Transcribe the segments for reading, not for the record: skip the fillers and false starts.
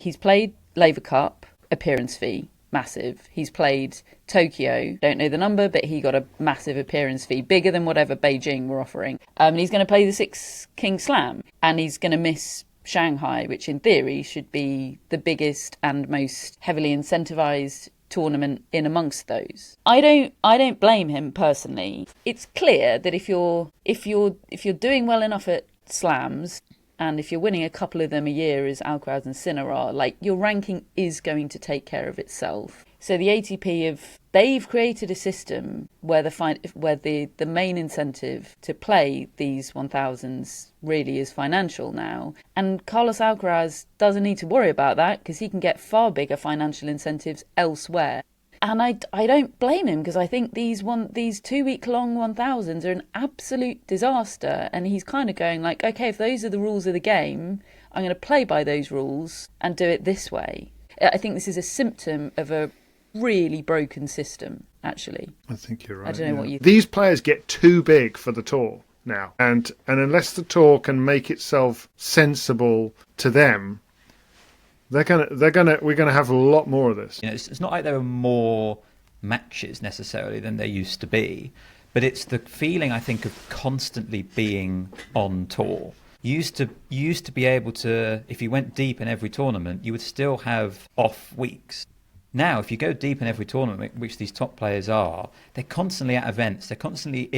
He's played Laver Cup, appearance fee, massive. He's played Tokyo, don't know the number, but he got a massive appearance fee, bigger than whatever Beijing were offering. And he's going to play the Six King Slam, and he's going to miss Shanghai, which in theory should be the biggest and most heavily incentivized tournament in amongst those. I don't blame him personally. It's clear that if you're doing well enough at slams, and if you're winning a couple of them a year as Alcaraz and Sinner are, like, your ranking is going to take care of itself. So the ATP they've created a system where the main incentive to play these 1000s really is financial now. And Carlos Alcaraz doesn't need to worry about that because he can get far bigger financial incentives elsewhere. And I don't blame him, because I think these 2-week-long 1000s are an absolute disaster. And he's kind of going like, okay, if those are the rules of the game, I'm going to play by those rules and do it this way. I think this is a symptom of a really broken system, actually. I think you're right. I don't know what you think. These players get too big for the tour now. And unless the tour can make itself sensible to them, we're gonna have a lot more of this. It's not like there are more matches necessarily than there used to be, but it's the feeling, I think, of constantly being on tour. You used to be able to, if you went deep in every tournament, you would still have off weeks. Now, if you go deep in every tournament, which these top players are, they're constantly at events. They're constantly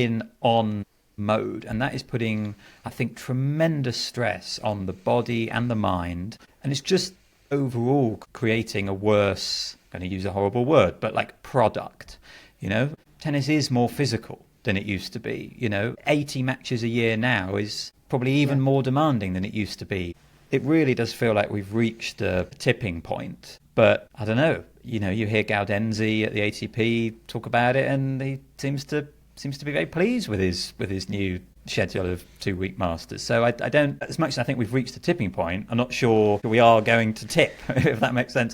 on mode, and that is putting, I think, tremendous stress on the body and the mind, and it's just overall creating a worse, I'm going to use a horrible word, but like product. Tennis is more physical than it used to be. 80 matches a year now is probably even more demanding than it used to be. It really does feel like we've reached a tipping point. But I don't know, you hear Gaudenzi at the ATP talk about it, and he seems to be very pleased with his new schedule of 2-week Masters. So I don't, as much as I think we've reached the tipping point, I'm not sure we are going to tip, if that makes sense.